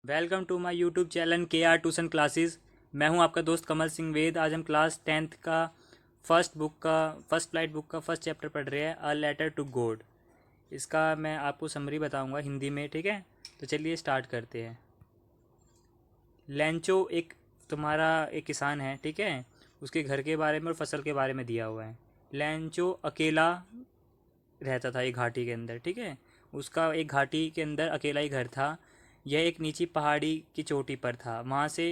Welcome to my YouTube channel K R tuition classes. मैं हूं आपका दोस्त कमल सिंह वेद। आज हम क्लास 10th का फर्स्ट फ्लाइट बुक का फर्स्ट चैप्टर पढ़ रहे हैं, अ लेटर टू गॉड। इसका मैं आपको समरी बताऊंगा हिंदी में, ठीक है। तो चलिए स्टार्ट करते हैं। लेंचो एक किसान है, ठीक है। उसके घर के बारे में और फसल के बारे में दिया हुआ है। लेंचो अकेला रहता था एक घाटी के अंदर, ठीक है। उसका एक घाटी के अंदर अकेला ही घर था। यह एक नीची पहाड़ी की चोटी पर था। वहाँ से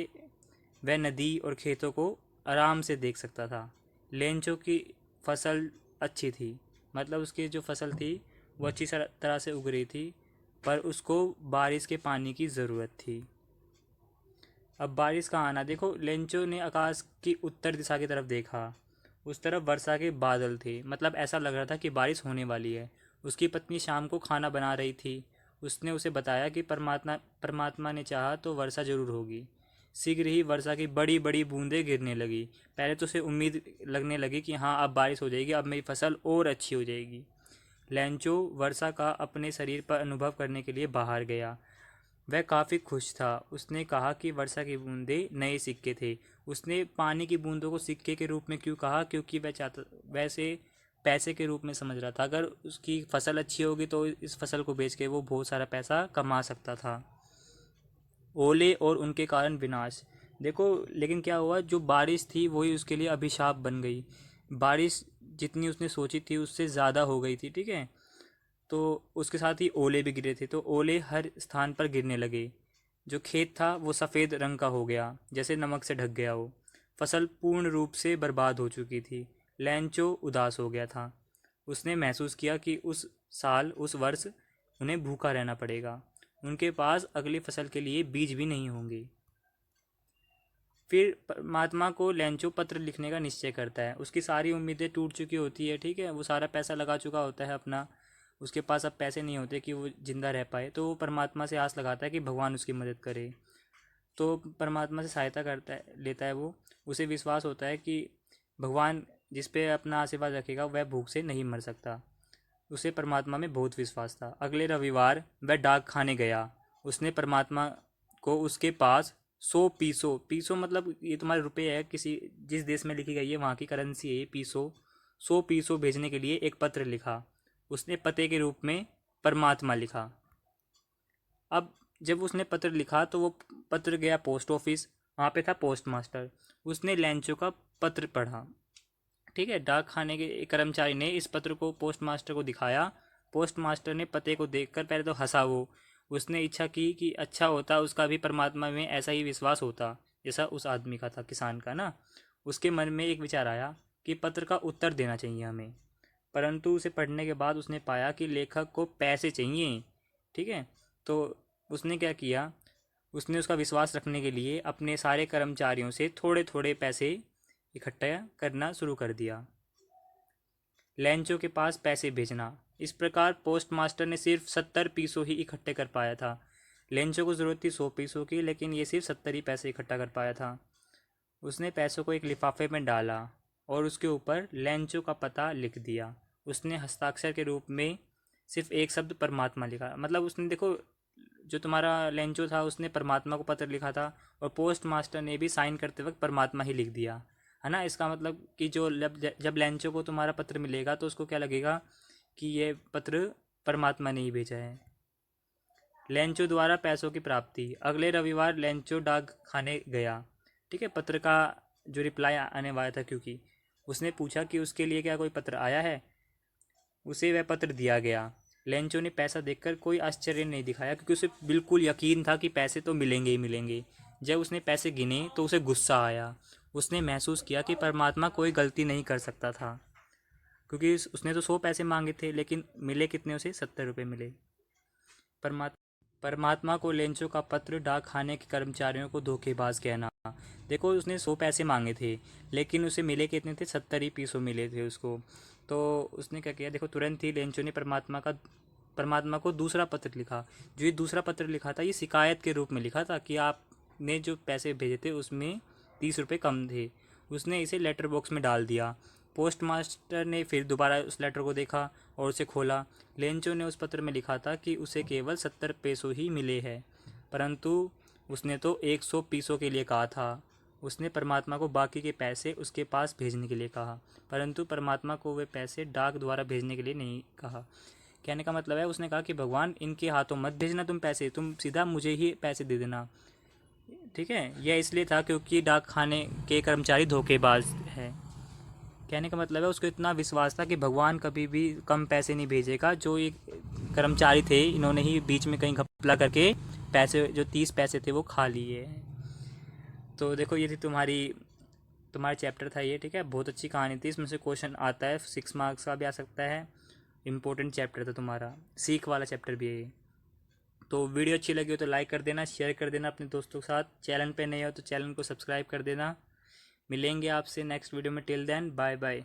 वह नदी और खेतों को आराम से देख सकता था। लेंचो की फसल अच्छी थी, मतलब उसकी जो फसल थी वो अच्छी तरह से उग रही थी, पर उसको बारिश के पानी की ज़रूरत थी। अब बारिश का आना देखो, लेंचो ने आकाश की उत्तर दिशा की तरफ देखा। उस तरफ वर्षा के बादल थे, मतलब ऐसा लग रहा था कि बारिश होने वाली है। उसकी पत्नी शाम को खाना बना रही थी। उसने उसे बताया कि परमात्मा परमात्मा ने चाहा तो वर्षा जरूर होगी। शीघ्र ही वर्षा की बड़ी बड़ी बूंदें गिरने लगी। पहले तो उसे उम्मीद लगने लगी कि हाँ, अब बारिश हो जाएगी, अब मेरी फसल और अच्छी हो जाएगी। लेंचो वर्षा का अपने शरीर पर अनुभव करने के लिए बाहर गया। वह काफ़ी खुश था। उसने कहा कि वर्षा की बूंदें नए सिक्के थे। उसने पानी की बूंदों को सिक्के के रूप में क्यों कहा? क्योंकि वह चाहता, वैसे पैसे के रूप में समझ रहा था। अगर उसकी फसल अच्छी होगी तो इस फसल को बेच के वो बहुत सारा पैसा कमा सकता था। ओले और उनके कारण विनाश। देखो, लेकिन क्या हुआ, जो बारिश थी वही उसके लिए अभिशाप बन गई। बारिश जितनी उसने सोची थी उससे ज़्यादा हो गई थी, ठीक है। तो उसके साथ ही ओले भी गिरे थे, तो ओले हर स्थान पर गिरने लगे। जो खेत था वो सफ़ेद रंग का हो गया, जैसे नमक से ढक गया हो। फसल पूर्ण रूप से बर्बाद हो चुकी थी। लैंचो उदास हो गया था। उसने महसूस किया कि उस वर्ष उन्हें भूखा रहना पड़ेगा। उनके पास अगली फसल के लिए बीज भी नहीं होंगे। फिर परमात्मा को लेंचो पत्र लिखने का निश्चय करता है। उसकी सारी उम्मीदें टूट चुकी होती है, ठीक है। वो सारा पैसा लगा चुका होता है अपना। उसके पास अब पैसे नहीं होते कि वो जिंदा रह पाए, तो वो परमात्मा से आस लगाता है कि भगवान उसकी मदद करे। तो परमात्मा से सहायता करता है, लेता है वो। उसे विश्वास होता है कि भगवान जिस पे अपना आशीर्वाद रखेगा वह भूख से नहीं मर सकता। उसे परमात्मा में बहुत विश्वास था। अगले रविवार वह डाक खाने गया। उसने परमात्मा को उसके पास 100 पीसो मतलब ये तुम्हारे रुपए है, किसी जिस देश में लिखी गई है वहाँ की करेंसी है ये पीसो। 100 पीसो भेजने के लिए एक पत्र लिखा। उसने पते के रूप में परमात्मा लिखा। अब जब उसने पत्र लिखा तो वो पत्र गया पोस्ट ऑफिस। वहाँ पे था पोस्ट मास्टर। उसने लैंचो का पत्र पढ़ा, ठीक है। डाक खाने के एक कर्मचारी ने इस पत्र को पोस्ट मास्टर को दिखाया। पोस्ट मास्टर ने पते को देखकर पहले तो हंसा वो। उसने इच्छा की कि अच्छा होता उसका भी परमात्मा में ऐसा ही विश्वास होता जैसा उस आदमी का था, किसान का ना। उसके मन में एक विचार आया कि पत्र का उत्तर देना चाहिए हमें। परंतु उसे पढ़ने के बाद उसने पाया कि लेखक को पैसे चाहिए, ठीक है। तो उसने क्या किया, उसने उसका विश्वास रखने के लिए अपने सारे कर्मचारियों से थोड़े थोड़े पैसे इकट्ठा करना शुरू कर दिया। लैंचो के पास पैसे भेजना। इस प्रकार पोस्ट मास्टर ने सिर्फ 70 पीसों ही इकट्ठे कर पाया था। लैंचो को ज़रूरत थी 100 पीसों की, लेकिन ये सिर्फ 70 ही पैसे इकट्ठा कर पाया था। उसने पैसों को एक लिफाफे में डाला और उसके ऊपर लैंचो का पता लिख दिया। उसने हस्ताक्षर के रूप में सिर्फ एक शब्द परमात्मा लिखा। मतलब उसने देखो, जो तुम्हारा लेंचो था उसने परमात्मा को पत्र लिखा था, और पोस्ट मास्टर ने भी साइन करते वक्त परमात्मा ही लिख दिया, है ना। इसका मतलब कि जो जब लेंचो को तुम्हारा पत्र मिलेगा तो उसको क्या लगेगा कि ये पत्र परमात्मा ने ही भेजा है। लेंचो द्वारा पैसों की प्राप्ति। अगले रविवार लेंचो डाक खाने गया, ठीक है। पत्र का जो रिप्लाई आने वाला था, क्योंकि उसने पूछा कि उसके लिए क्या कोई पत्र आया है। उसे वह पत्र दिया गया। लेंचो ने पैसा देखकर कोई आश्चर्य नहीं दिखाया, क्योंकि उसे बिल्कुल यकीन था कि पैसे तो मिलेंगे ही मिलेंगे। जब उसने पैसे गिने तो उसे गुस्सा आया। उसने महसूस किया कि परमात्मा कोई गलती नहीं कर सकता था, क्योंकि उसने तो 100 पैसे मांगे थे, लेकिन मिले कितने? उसे 70 रुपये मिले। परमात्मा परमात्मा को लेंचो का पत्र डाक खाने के कर्मचारियों को धोखेबाज कहना। देखो, उसने 100 पैसे मांगे थे, लेकिन उसे मिले कितने थे? 70 ही पीसों मिले थे उसको। तो उसने क्या किया, देखो, तुरंत ही लेंचो ने परमात्मा को दूसरा पत्र लिखा। जो ये दूसरा पत्र लिखा था ये शिकायत के रूप में लिखा था कि आपने जो पैसे भेजे थे उसमें 30 रुपये कम थे। उसने इसे लेटर बॉक्स में डाल दिया। पोस्ट मास्टर ने फिर दोबारा उस लेटर को देखा और उसे खोला। लेंचो ने उस पत्र में लिखा था कि उसे केवल 70 पैसों ही मिले हैं, परंतु उसने तो 100 पीसों के लिए कहा था। उसने परमात्मा को बाकी के पैसे उसके पास भेजने के लिए कहा, परंतु परमात्मा को वे पैसे डाक द्वारा भेजने के लिए नहीं कहा। कहने का मतलब है, उसने कहा कि भगवान इनके हाथों मत भेजना तुम पैसे, तुम सीधा मुझे ही पैसे दे देना। ठीक है, यह इसलिए था क्योंकि डाक खाने के कर्मचारी धोखेबाज है। कहने का मतलब है, उसको इतना विश्वास था कि भगवान कभी भी कम पैसे नहीं भेजेगा। जो ये कर्मचारी थे, इन्होंने ही बीच में कहीं घपला करके पैसे, जो 30 पैसे थे, वो खा लिए। तो देखो, ये थी तुम्हारा चैप्टर था ये। ठीक है, बहुत अच्छी कहानी थी। इसमें से क्वेश्चन आता है, 6 मार्क्स का भी आ सकता है। इम्पोर्टेंट चैप्टर था तुम्हारा, सीख वाला चैप्टर भी है ये। तो वीडियो अच्छी लगी हो तो लाइक कर देना, शेयर कर देना अपने दोस्तों के साथ। चैनल पे नए हो तो चैनल को सब्सक्राइब कर देना। मिलेंगे आपसे नेक्स्ट वीडियो में। Till then, bye bye.